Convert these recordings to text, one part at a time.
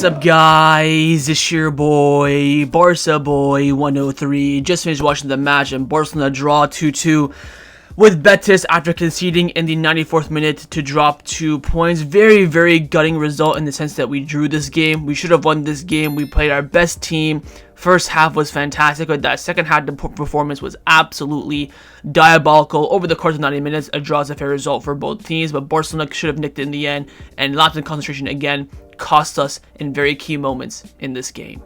What's up, guys? It's your boy, Barca Boy 103. Just finished watching the match and Barcelona draw 2-2 with Betis after conceding in the 94th minute to drop 2 points. Very, very gutting result in the sense that we drew this game. We should have won this game. We played our best team. First half was fantastic, but that second half the performance was absolutely diabolical. Over the course of 90 minutes, a draw is a fair result for both teams, but Barcelona should have nicked it in the end, and lapse in concentration again cost us in very key moments in this game.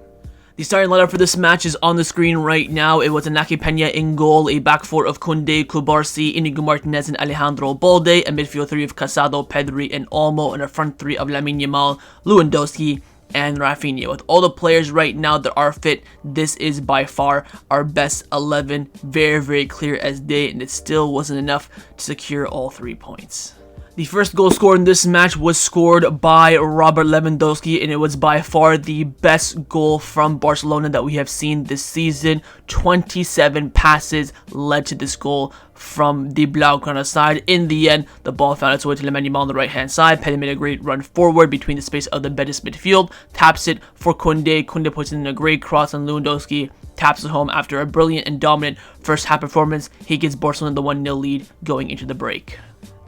The starting lineup for this match is on the screen right now. It was Iñaki Peña in goal, a back four of Kounde, Cubarsí, Inigo Martinez, and Alejandro Balde, a midfield three of Casado, Pedri, and Olmo, and a front three of Lamine Yamal, Lewandowski, and Raphinha. With all the players right now that are fit, this is by far our best 11. Very, very clear as day, and it still wasn't enough to secure all 3 points. The first goal scored in this match was scored by Robert Lewandowski, and it was by far the best goal from Barcelona that we have seen this season. 27 passes led to this goal from the blaugrana side. In the end, the ball found its way to Lamine Yamal on the right-hand side. Pedri made a great run forward between the space of the Betis midfield, taps it for Kounde. Kounde puts in a great cross, and Lewandowski taps it home after a brilliant and dominant first half performance. He gives Barcelona the 1-0 lead going into the break.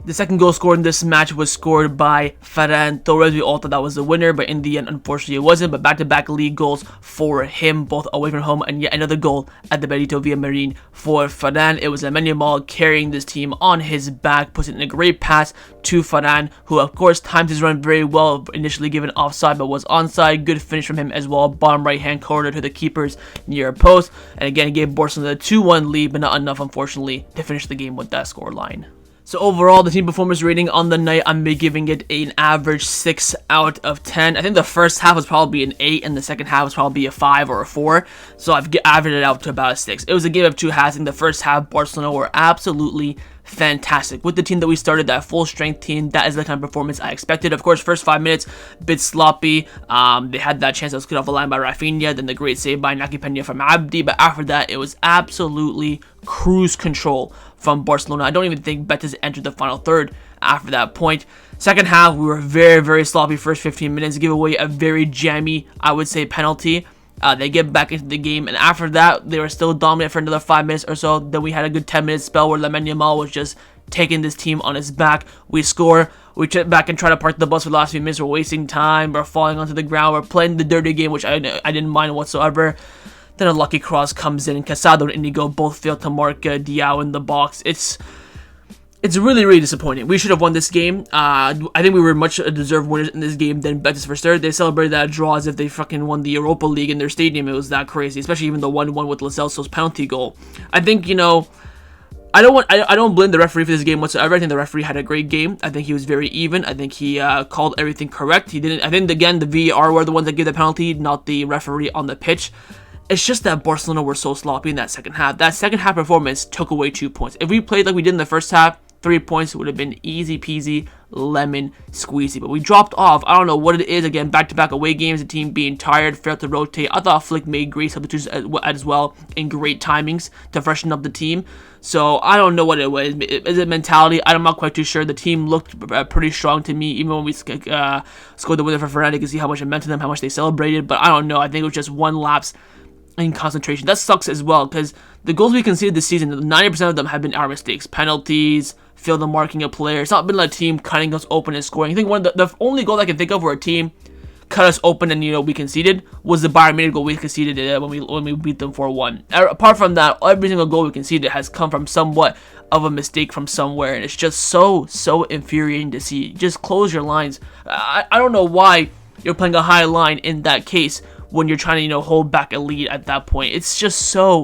The second goal scored in this match was scored by Ferran. Torres, we all thought that was the winner, but in the end, unfortunately, it wasn't. But back-to-back league goals for him, both away from home, and yet another goal at the Benito Villamarín for Ferran. It was Lamine Yamal carrying this team on his back, puts it in a great pass to Ferran, who, of course, timed his run very well, initially given offside, but was onside. Good finish from him as well, bottom right-hand corner to the keeper's near post. And again, it gave Barcelona the 2-1 lead, but not enough, unfortunately, to finish the game with that scoreline. So overall, the team performance rating on the night, I'm giving it an average 6 out of 10. I think the first half was probably an 8, and the second half was probably a 5 or a 4. So I've averaged it out to about a 6. It was a game of 2 halves. In the first half, Barcelona were absolutely fantastic. With the team that we started, that full strength team, that is the kind of performance I expected. Of course, first 5 minutes, a bit sloppy. They had that chance that was cut off the line by Raphinha, then the great save by Iñaki Peña from Abdi. But after that, it was absolutely cruise control from Barcelona. I don't even think Betis entered the final third after that point. Second half, we were very, very sloppy. First 15 minutes, give away a very jammy, I would say, penalty. They get back into the game, and after that, they were still dominant for another 5 minutes or so. Then we had a good 10-minute spell where Lamine Yamal was just taking this team on his back. We score, we sit back and try to park the bus for the last few minutes. We're wasting time, we're falling onto the ground, we're playing the dirty game, which I didn't mind whatsoever. Then a lucky cross comes in, and Casado and Inigo both failed to mark Diao in the box. It's really, really disappointing. We should have won this game. I think we were much deserved winners in this game than Betis for third. They celebrated that draw as if they fucking won the Europa League in their stadium. It was that crazy, especially even the 1-1 with Lo Celso's penalty goal. I think, I don't blame the referee for this game whatsoever. I think the referee had a great game. I think he was very even. I think he called everything correct. He didn't. I think again the VAR were the ones that gave the penalty, not the referee on the pitch. It's just that Barcelona were so sloppy in that second half. That second half performance took away 2 points. If we played like we did in the first half, 3 points would have been easy peasy, lemon squeezy. But we dropped off. I don't know what it is. Again, back-to-back away games, the team being tired, failed to rotate. I thought Flick made great substitutions as well, in great timings to freshen up the team. So I don't know what it was. Is it mentality? I'm not quite too sure. The team looked pretty strong to me, even when we scored the winner for Ferran. You can see how much it meant to them, how much they celebrated. But I don't know. I think it was just one lapse in concentration. That sucks as well, because the goals we conceded this season, 90% of them have been our mistakes. Penalties, failed the marking of players. It's not been a team cutting us open and scoring. I think one of the only goal I can think of where a team cut us open and we conceded was the Bayern Munich goal we conceded when we beat them 4-1. Apart from that, every single goal we conceded has come from somewhat of a mistake from somewhere, and it's just so infuriating to see. Just close your lines. I don't know why you're playing a high line in that case when you're trying to hold back a lead at that point. It's just so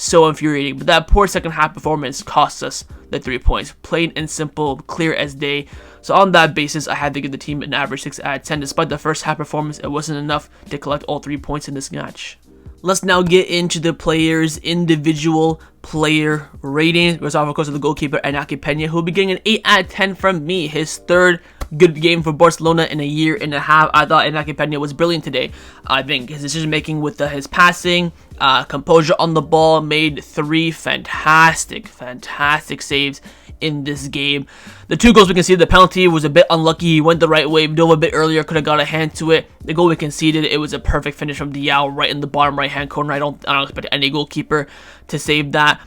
infuriating. But that poor second half performance cost us the 3 points. Plain and simple, clear as day. So on that basis, I had to give the team an average 6 out of 10. Despite the first half performance, it wasn't enough to collect all 3 points in this match. Let's now get into the players' individual player ratings. We're off, of course, with the goalkeeper, Iñaki Peña, who will be getting an 8 out of 10 from me. His third good game for Barcelona in a year and a half. I thought Iñaki Peña was brilliant today. I think his decision making with his passing, composure on the ball, made 3 fantastic saves in this game. The 2 goals we conceded, the penalty was a bit unlucky. He went the right way, dove a bit earlier, could have got a hand to it. The goal we conceded, it was a perfect finish from Diao right in the bottom right-hand corner. I don't expect any goalkeeper to save that.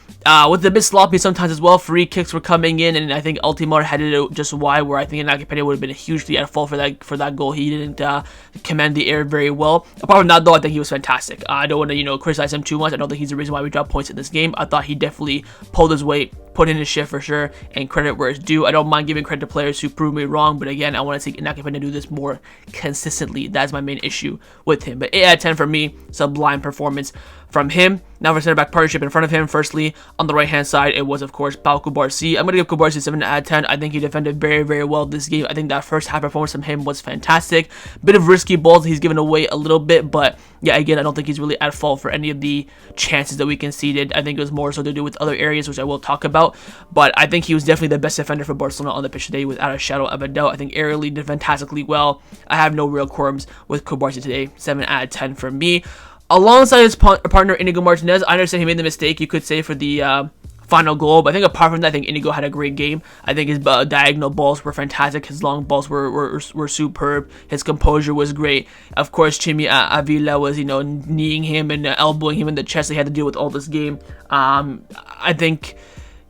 With a bit sloppy sometimes as well. Free kicks were coming in, and I think Ultimar headed it just wide, where I think Inaki Peña would have been hugely at fault for that goal. He didn't command the air very well. Apart from that, though, I think he was fantastic. I don't want to, criticize him too much. I don't think he's the reason why we dropped points in this game. I thought he definitely pulled his weight, put in his shift for sure, and credit where it's due. I don't mind giving credit to players who prove me wrong, but again, I want to see Inaki Peña do this more consistently. That's my main issue with him. But 8 out of 10 for me. Sublime performance from him. Now for center back partnership in front of him. Firstly, on the right hand side, it was of course Pau Cubarsí. I'm going to give Cubarsí 7 out of 10. I think he defended very, very well this game. I think that first half performance from him was fantastic. Bit of risky balls he's given away a little bit, but yeah, again, I don't think he's really at fault for any of the chances that we conceded. I think it was more so to do with other areas, which I will talk about, but I think he was definitely the best defender for Barcelona on the pitch today without a shadow of a doubt. I think aerially did fantastically well. I have no real qualms with Cubarsí today. 7 out of 10 for me. Alongside his partner Inigo Martinez, I understand he made the mistake, you could say, for the final goal, but I think apart from that, I think Inigo had a great game. I think his diagonal balls were fantastic, his long balls were superb, his composure was great. Of course, Chimi Avila was, kneeing him and elbowing him in the chest. He had to deal with all this game. I think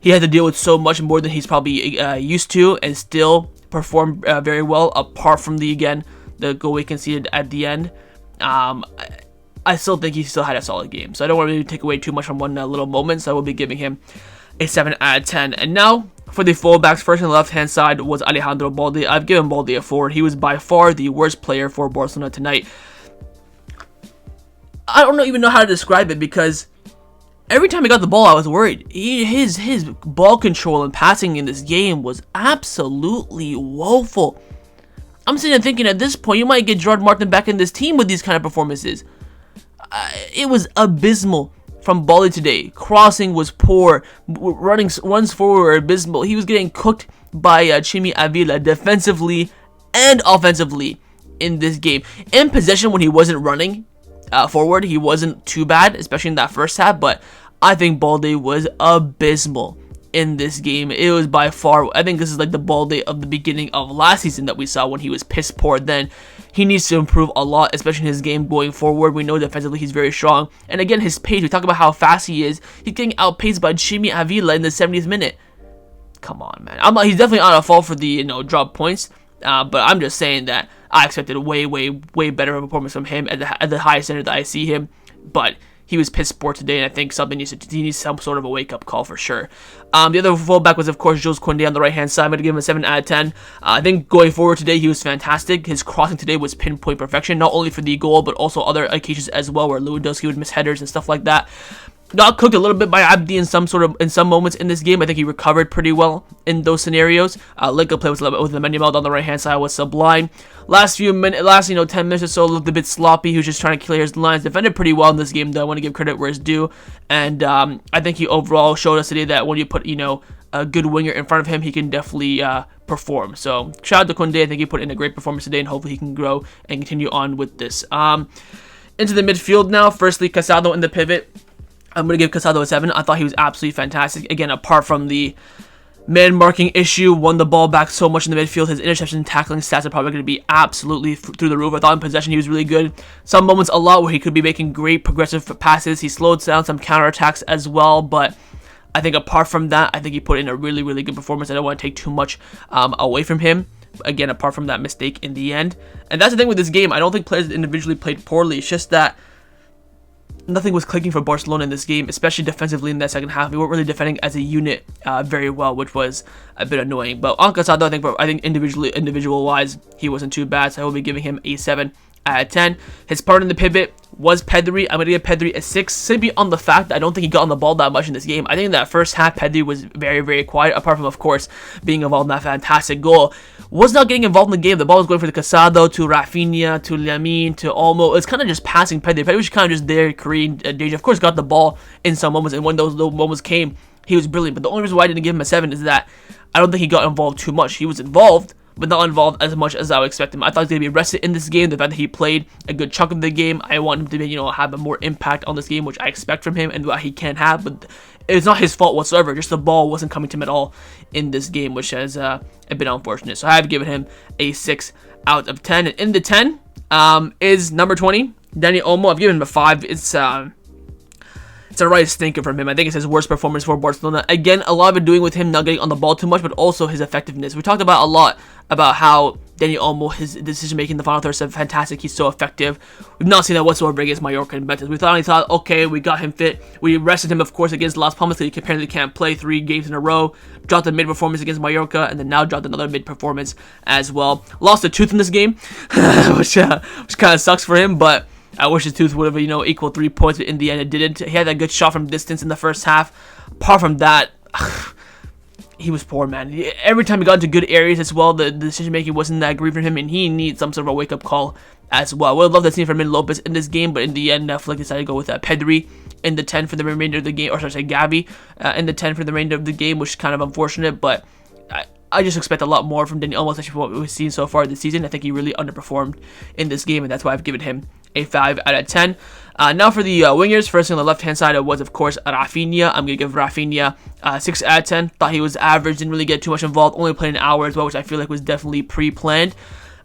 he had to deal with so much more than he's probably used to, and still performed very well, apart from the goal we conceded at the end. I still think he still had a solid game, so I don't want to really take away too much from one little moment, so I will be giving him a 7 out of 10. And now, for the fullbacks, first on the left-hand side was Alejandro Balde. I've given Balde a 4. He was by far the worst player for Barcelona tonight. I don't even know how to describe it, because every time he got the ball, I was worried. His ball control and passing in this game was absolutely woeful. I'm sitting there thinking, at this point, you might get Gerard Martin back in this team with these kind of performances. It was abysmal from Balde today. Crossing was poor. Runs forward were abysmal. He was getting cooked by Chimi Avila defensively and offensively in this game. In possession, when he wasn't running forward, he wasn't too bad, especially in that first half, but I think Balde was abysmal in this game. It was by far, I think this is like the Balde of the beginning of last season that we saw when he was piss poor then. He needs to improve a lot, especially in his game going forward. We know defensively he's very strong. And again, his pace, we talk about how fast he is. He's getting outpaced by Chimi Avila in the 70th minute. Come on, man. He's definitely on a fault for the, drop points. But I'm just saying that I expected way, way, way better of a performance from him at the highest standard that I see him. But he was piss poor today, and I think he needs some sort of a wake-up call for sure. The other fullback was, of course, Jules Kounde on the right-hand side. I'm going to give him a 7 out of 10. I think going forward today, he was fantastic. His crossing today was pinpoint perfection, not only for the goal, but also other occasions as well, where Lewandowski would miss headers and stuff like that. Got cooked a little bit by Abdi in some moments in this game. I think he recovered pretty well in those scenarios. Liga play with Lamine Yamal on the right hand side was sublime. Last 10 minutes or so looked a bit sloppy. He was just trying to clear his lines. Defended pretty well in this game, though. I want to give credit where it's due. And I think he overall showed us today that when you put a good winger in front of him, he can definitely perform. So shout out to Kounde. I think he put in a great performance today, and hopefully he can grow and continue on with this. Into the midfield now. Firstly, Casado in the pivot. I'm going to give Casado a 7. I thought he was absolutely fantastic. Again, apart from the man-marking issue, won the ball back so much in the midfield. His interception and tackling stats are probably going to be absolutely through the roof. I thought in possession he was really good. Some moments a lot where he could be making great progressive passes. He slowed down some counterattacks as well, but I think apart from that, I think he put in a really, really good performance. I don't want to take too much away from him. Again, apart from that mistake in the end. And that's the thing with this game. I don't think players individually played poorly. It's just that nothing was clicking for Barcelona in this game, especially defensively in that second half. We weren't really defending as a unit very well, which was a bit annoying. But on Casado, I think individual-wise, he wasn't too bad, so I will be giving him a 7 out of 10. His part in the pivot was Pedri. I'm going to give Pedri a 6, simply on the fact that I don't think he got on the ball that much in this game. I think that first half, Pedri was very, very quiet, apart from, of course, being involved in that fantastic goal. Was not getting involved in the game. The ball was going for the Casado, to Raphinha, to Lamine, to Olmo. It's kind of just passing Pedri. Pedri was kind of just there, creating danger. Of course, got the ball in some moments, and when those moments came, he was brilliant. But the only reason why I didn't give him a 7 is that I don't think he got involved too much. He was involved, but not involved as much as I would expect him. I thought he was going to be rested in this game. The fact that he played a good chunk of the game, I want him to have a more impact on this game, which I expect from him and what he can have. But it's not his fault whatsoever. Just the ball wasn't coming to him at all in this game, which has been unfortunate. So I have given him a 6 out of 10. And in the 10, is number 20, Dani Olmo. I've given him a 5. It's a right stinker from him. I think it's his worst performance for Barcelona. Again, a lot of it doing with him not getting on the ball too much, but also his effectiveness. We talked about a lot about how Dani Olmo, his decision making in the final third is fantastic. He's so effective. We've not seen that whatsoever against Mallorca and Betis. We thought, okay, we got him fit. We rested him, of course, against Las Palmas because he apparently can't play 3 games in a row. Dropped a mid performance against Mallorca, and then now dropped another mid performance as well. Lost a tooth in this game, which kind of sucks for him, but I wish his tooth would have, equaled 3 points, but in the end it didn't. He had that good shot from distance in the first half. Apart from that, he was poor, man. Every time he got into good areas as well, the decision-making wasn't that great for him, and he needs some sort of a wake-up call as well. I would have loved to see Fermin Lopez in this game, but in the end, Flick decided to go with Pedri in the 10 for the remainder of the game, or should I say Gavi in the 10 for the remainder of the game, which is kind of unfortunate, but I just expect a lot more from Dani Olmo, especially from what we've seen so far this season. I think he really underperformed in this game, and that's why I've given him a 5 out of 10. Now for the wingers, first thing on the left-hand side was, of course, Raphinha. I'm going to give Raphinha 6 out of 10. Thought he was average, didn't really get too much involved, only played an hour as well, which I feel like was definitely pre-planned.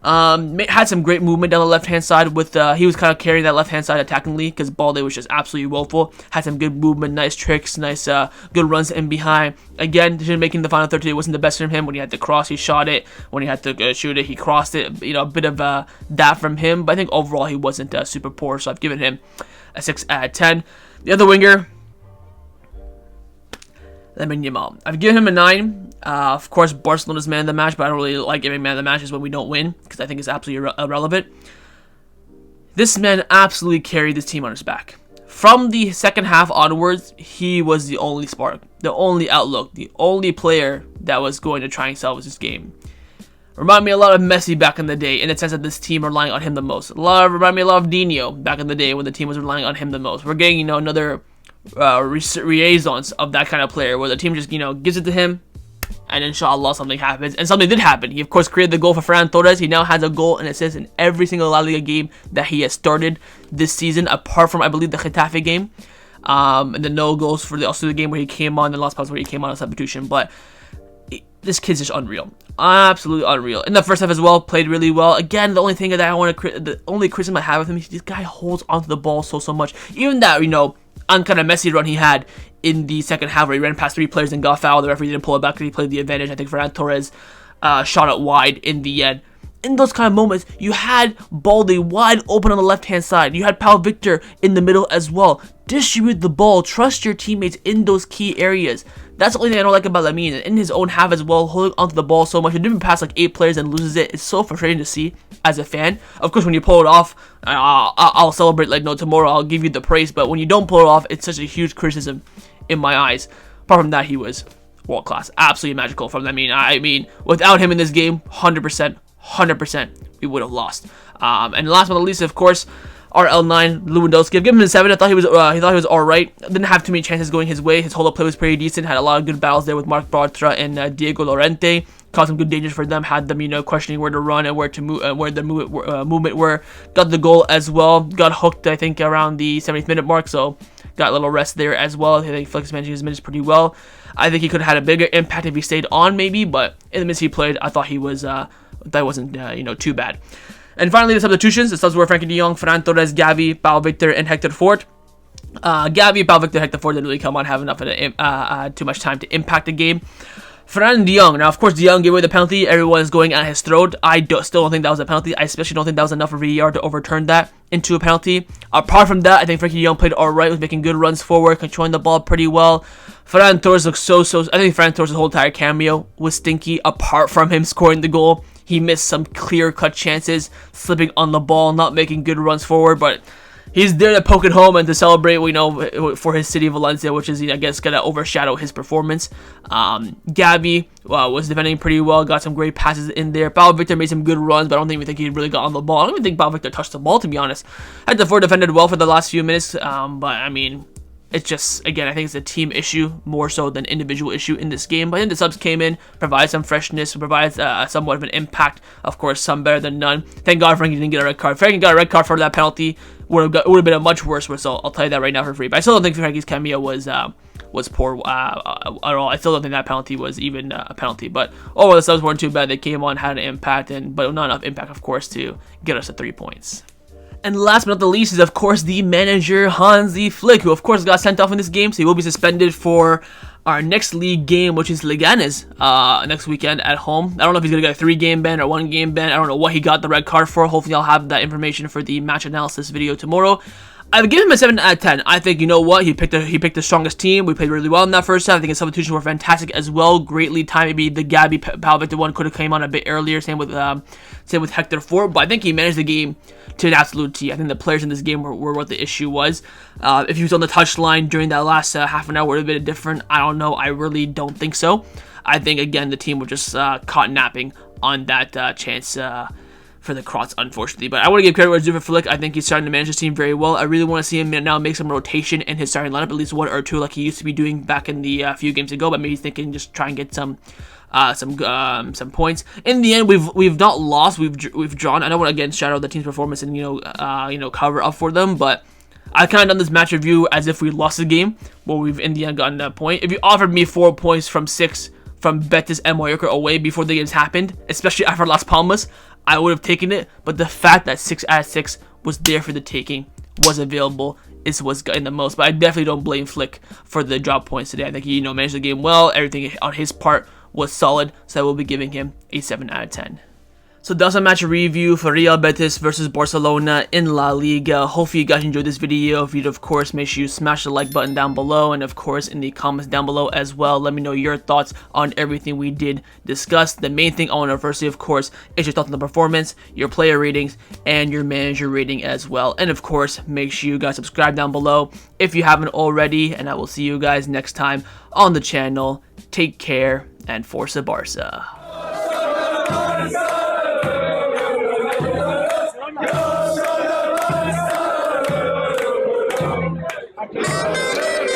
Had some great movement down the left-hand side with, he was kind of carrying that left-hand side attackingly because Balde was just absolutely woeful. Had some good movement, nice tricks, nice good runs in behind. Again, decision-making the final third today wasn't the best from him. When he had to cross, he shot it. When he had to shoot it, he crossed it. A bit of that from him, but I think overall he wasn't super poor, so I've given him a 6 out of 10. The other winger, Lamine Yamal. I've given him a 9. Of course, Barcelona's man of the match, but I don't really like giving man of the matches when we don't win because I think it's absolutely irrelevant. This man absolutely carried this team on his back. From the second half onwards, he was the only spark, the only outlook, the only player that was going to try and salvage this game. Remind me a lot of Messi back in the day, in the sense that this team relying on him the most. Remind me a lot of Dino back in the day when the team was relying on him the most. We're getting, another renaissance of that kind of player where the team just, gives it to him, and inshallah something happens. And something did happen. He, of course, created the goal for Ferran Torres. He now has a goal and assist in every single La Liga game that he has started this season, apart from, I believe, the Getafe game. And the no goals for the Osasuna game where he came on, and the last pass where he came on a substitution. But this kid's just unreal. Absolutely unreal. In the first half as well, played really well. Again, the only thing that I want to, the only criticism I have of him is this guy holds onto the ball so much. Even that, on kind of messy run he had in the second half where he ran past 3 players and got fouled. The referee didn't pull it back because he played the advantage. I think Ferran Torres shot it wide in the end. In those kind of moments, you had Balde wide open on the left-hand side. You had Pau Victor in the middle as well. Distribute the ball. Trust your teammates in those key areas. That's the only thing I don't like about Lamine. In his own half as well, holding onto the ball so much. He didn't pass like 8 players and loses it. It's so frustrating to see as a fan. Of course, when you pull it off, I'll celebrate like no tomorrow. I'll give you the praise. But when you don't pull it off, it's such a huge criticism in my eyes. Apart from that, he was world class. Absolutely magical from Lamine. I mean, without him in this game, 100%, we would have lost. And last but not least, of course, our L9 Lewandowski. I've given him a 7. I thought he was all right. Didn't have too many chances going his way. His hold-up play was pretty decent. Had a lot of good battles there with Marc Bartra and Diego Llorente. Caused some good dangers for them. Had them, questioning where to run and where to move, where the movement were. Got the goal as well. Got hooked, I think, around the 70th minute mark. So got a little rest there as well. I think Flick's managing his minutes pretty well. I think he could have had a bigger impact if he stayed on, maybe. But in the minutes he played, I thought he was that wasn't too bad. And finally, the substitutions. The subs were Frankie de Jong, Ferran Torres, Gavi, Pau Victor, and Hector Fort. Gavi, Pau Victor, Hector Fort didn't really come on, have enough of too much time to impact the game. Ferran de Jong. Now, of course, de Jong gave away the penalty. Everyone is going at his throat. I still don't think that was a penalty. I especially don't think that was enough for VAR to overturn that into a penalty. Apart from that, I think Frankie de Jong played alright, was making good runs forward, controlling the ball pretty well. Ferran Torres looks so. I think Ferran Torres' whole entire cameo was stinky. Apart from him scoring the goal, he missed some clear-cut chances, slipping on the ball, not making good runs forward, but he's there to poke it home and to celebrate, for his city, Valencia, which is, I guess, going to overshadow his performance. Gavi was defending pretty well, got some great passes in there. Pau Victor made some good runs, but I don't even think he really got on the ball. I don't even think Pau Victor touched the ball, to be honest. Hector Fort defended well for the last few minutes, but, I mean, it's just, again, I think it's a team issue more so than individual issue in this game. But I think the subs came in, provided some freshness, provides somewhat of an impact. Of course, some better than none. Thank God Frankie didn't get a red card. Frankie got a red card for that penalty. Would have been a much worse result. I'll tell you that right now for free. But I still don't think Frankie's cameo was was poor at all. I still don't think that penalty was even a penalty, but overall the subs weren't too bad. They came on, had an impact, but not enough impact, of course, to get us to 3 points. And last but not the least is, of course, the manager, Hansi Flick, who, of course, got sent off in this game, so he will be suspended for our next league game, which is Leganes, next weekend at home. I don't know if he's going to get a 3-game ban or 1-game ban. I don't know what he got the red card for. Hopefully, I'll have that information for the match analysis video tomorrow. I would give him a 7 out of 10. I think, you know what, he picked the strongest team. We played really well in that first half. I think his substitutions were fantastic as well. Greatly timed. Maybe the Gavi Palvictor one could have came on a bit earlier. Same with Hector Ford. But I think he managed the game to an absolute T. I think the players in this game were what the issue was. If he was on the touchline during that last half an hour, would have been different. I don't know. I really don't think so. I think, again, the team was just caught napping on that chance for the cross, unfortunately. But I want to give credit where it's due for Flick. I think he's starting to manage his team very well. I really want to see him now make some rotation in his starting lineup, at least 1 or 2, like he used to be doing back in the few games ago. But maybe he's thinking just try and get some points. In the end, we've not lost. We've drawn. I don't want to again shadow the team's performance and cover up for them, but I kind of done this match review as if we lost the game, where we've in the end gotten that point. If you offered me 4 points from 6 from Betis and Mallorca away before the games happened, especially after Las Palmas, I would have taken it. But the fact that 6 out of 6 was there for the taking, was available, is what's gotten the most. But I definitely don't blame Flick for the drop points today. I think he managed the game well. Everything on his part was solid, so I will be giving him a 7 out of 10. So that's a match review for Real Betis versus Barcelona in La Liga. Hopefully you guys enjoyed this video. If you did, of course, make sure you smash the like button down below, and of course in the comments down below as well. Let me know your thoughts on everything we did discuss. The main thing I want to firstly, of course, is your thoughts on the performance, your player ratings, and your manager rating as well. And of course, make sure you guys subscribe down below if you haven't already, and I will see you guys next time on the channel. Take care, and Forza Barca. Yeah.